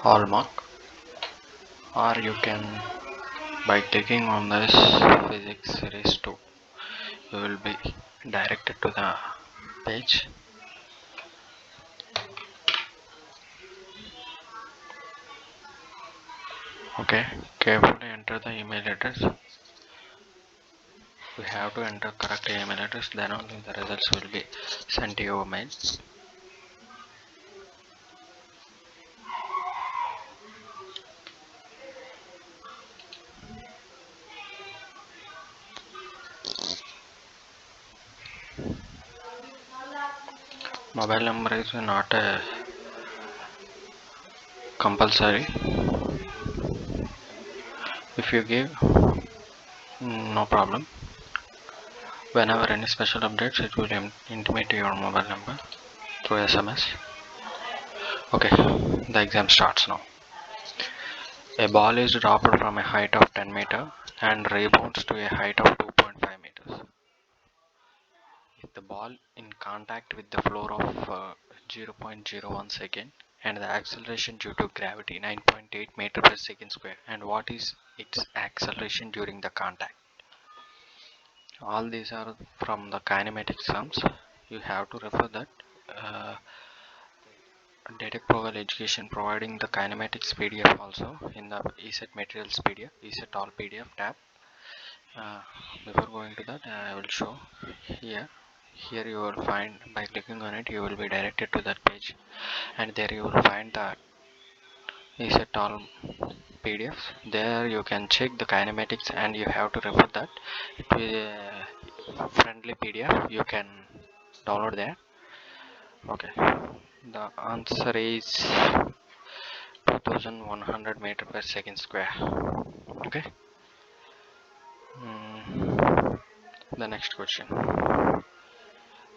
Hallmark, or you can, by clicking on this physics series 2, you will be directed to the page. Okay, carefully enter the email address. We have to enter correct email address, then only the results will be sent to your mail. Mobile number is not a compulsory. If you give, no problem. Whenever any special updates, it will intimate your mobile number through SMS. Okay, the exam starts now. A ball is dropped from a height of 10 meters and rebounds to a height of 2.5 meters. If the ball in contact with the floor of 0.01 second and the acceleration due to gravity 9.8 meter per second square, and what is its acceleration during the contact? All these are from the kinematic sums. You have to refer that. Detect Progal Education providing the kinematics PDF also in the ESET materials PDF, ESET all PDF tab. Before going to that, I will show here. Here you will find, by clicking on it, you will be directed to that page, and there you will find the ESET all PDFs. There you can check the kinematics and you have to refer that. It will be a friendly PDF. You can download there. Okay, the answer is 2100 meter per second square. Okay. The next question.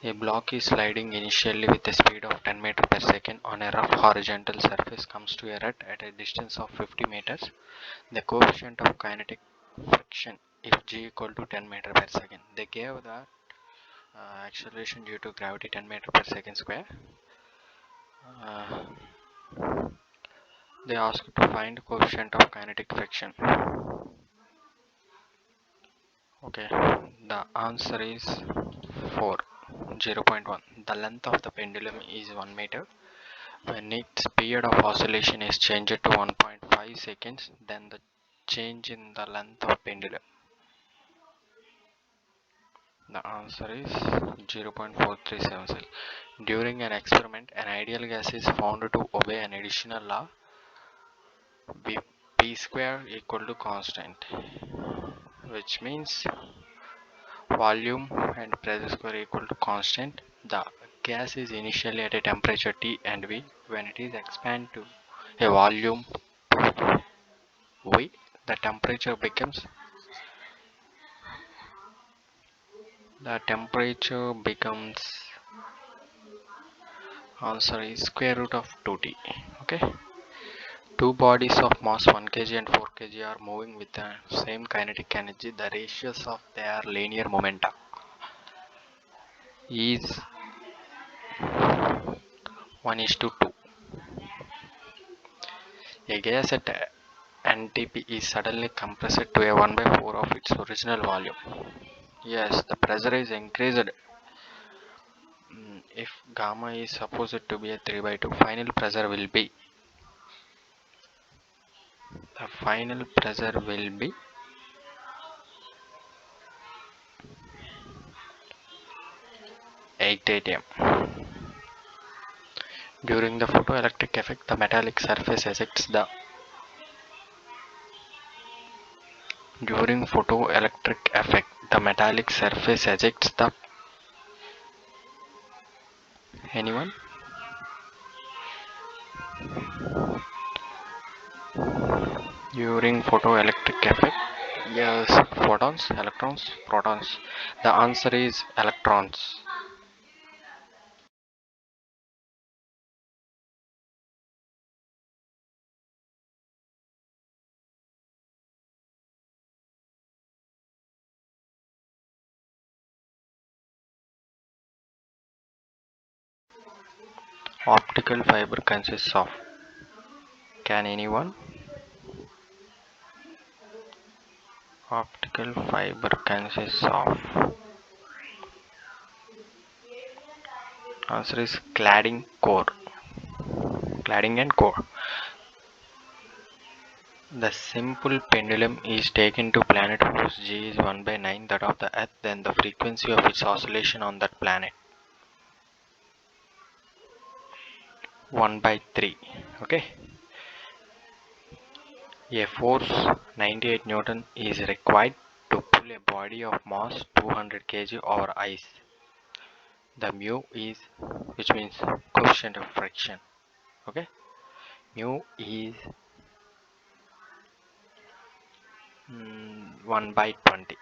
A block is sliding initially with a speed of 10 meter per second on a rough horizontal surface comes to a rut at a distance of 50 meters. The coefficient of kinetic friction if g equal to 10 meter per second. They gave the acceleration due to gravity 10 meter per second square. They asked to find coefficient of kinetic friction. Okay, the answer is 4, 0.1. The length of the pendulum is 1 meter. When its period of oscillation is changed to 1.5 seconds, then the change in the length of pendulum. The answer is 0.4376. During an experiment, an ideal gas is found to obey an additional law, P square equal to constant, which means volume and pressure square equal to constant. The gas is initially at a temperature T and V. When it is expanded to a volume V, the temperature becomes answer is square root of 2T. Okay. Two bodies of mass 1 kg and 4 kg are moving with the same kinetic energy. The ratios of their linear momenta is 1:2. A gas at NTP is suddenly compressed to a 1/4 of its original volume. Yes, the pressure is increased. If gamma is supposed to be a 3/2, final pressure will be 8 atm. During the photoelectric effect, the metallic surface ejects the anyone? During photoelectric effect, yes, photons, electrons, protons. The answer is electrons. Optical fiber consists of. Can anyone? Optical fiber consists of. Answer is cladding core. Cladding and core. The simple pendulum is taken to planet whose G is 1 by 9 that of the Earth, then the frequency of its oscillation on that planet 1 by 3. Okay. A force 98 Newton is required to pull a body of mass 200 kg over ice. The mu is, which means coefficient of friction. Okay. Mu is 1 by 20.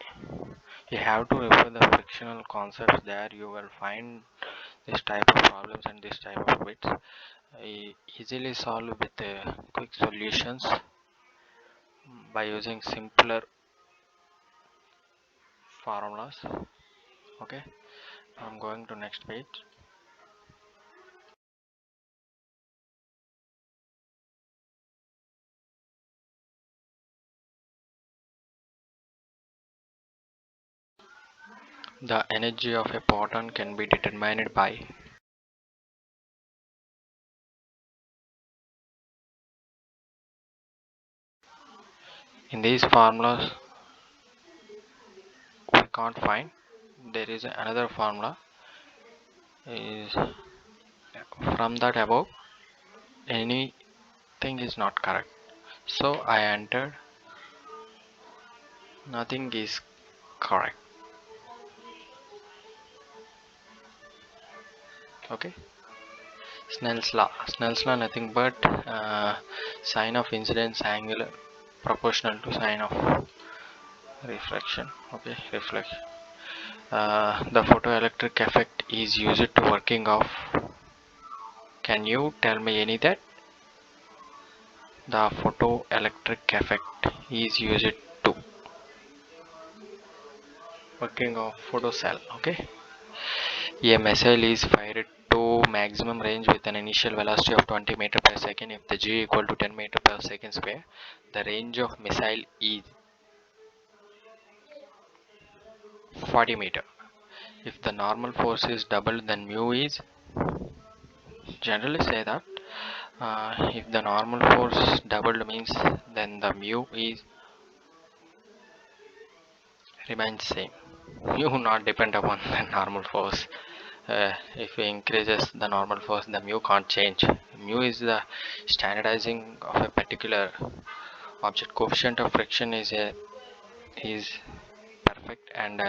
You have to refer the frictional concepts there. You will find this type of problems and this type of bits easily solved with quick solutions by using simpler formulas. Okay, I'm going to next page. The energy of a photon can be determined by. In these formulas we can't find. There is another formula is from that above anything is not correct, so I entered nothing is correct. Okay. Snell's law nothing but sine of incidence angle proportional to sine of reflection. Okay, reflection. The photoelectric effect is used to working of. Can you tell me any that? The photoelectric effect is used to working of photocell. Okay. A missile is fired to maximum range with an initial velocity of 20 meter per second. If the g equal to 10 meter per second square, the range of missile is 40 meter. If the normal force is double, then mu is generally say that if the normal force doubled means then the mu is remains same. Mu not depend upon the normal force. If we increases the normal force, the mu can't change. Mu is the standardizing of a particular object. Coefficient of friction is perfect and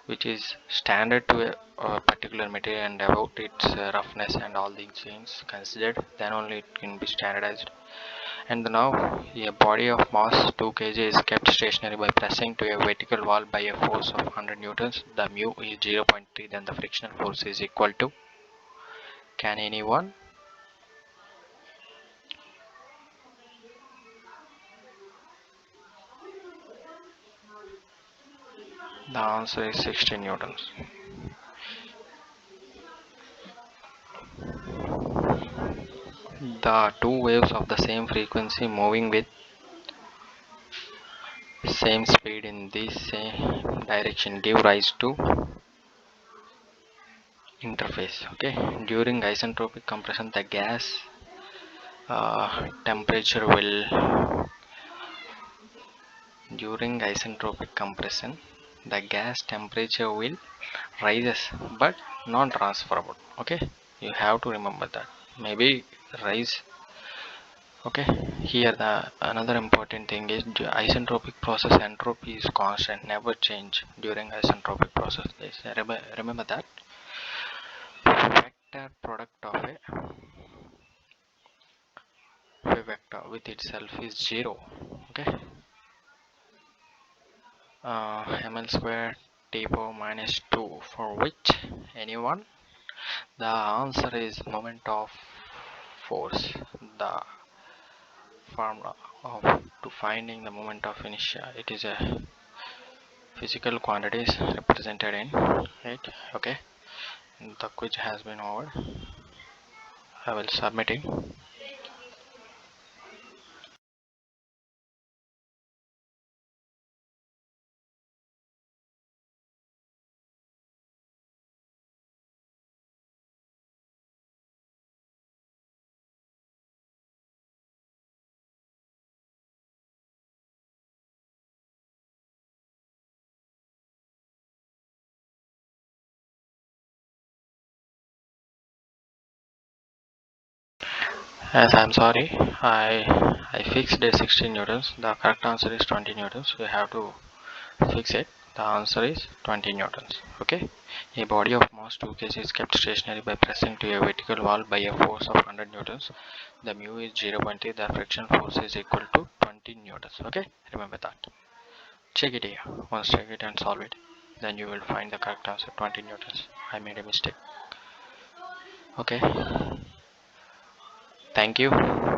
which is standard to a particular material, and about its roughness and all these things considered, then only it can be standardized. And now a body of mass 2 kg is kept stationary by pressing to a vertical wall by a force of 100 newtons. The mu is 0.3, then the frictional force is equal to. Can anyone? The answer is 60 newtons. The two waves of the same frequency moving with same speed in the same direction give rise to interface. Okay, during isentropic compression the gas temperature will during isentropic compression the gas temperature will rises but non transferable. Okay, you have to remember that. Maybe rise. Okay, here the another important thing is isentropic process entropy is constant, never change during isentropic process. This remember that vector product of a vector with itself is 0. Okay, ml square t power minus 2 for which anyone. The answer is moment of force. The formula of to finding the moment of inertia, it is a physical quantities represented in it. Okay, the quiz has been over. I will submitting. Yes, I'm sorry. I fixed it 16 newtons. The correct answer is 20 newtons. We have to fix it. The answer is 20 newtons. Okay. A body of mass 2 kg is kept stationary by pressing to a vertical wall by a force of 100 newtons. The mu is 0.8. The friction force is equal to 20 newtons. Okay. Remember that. Check it here. Once check it and solve it, then you will find the correct answer 20 newtons. I made a mistake. Okay. Thank you.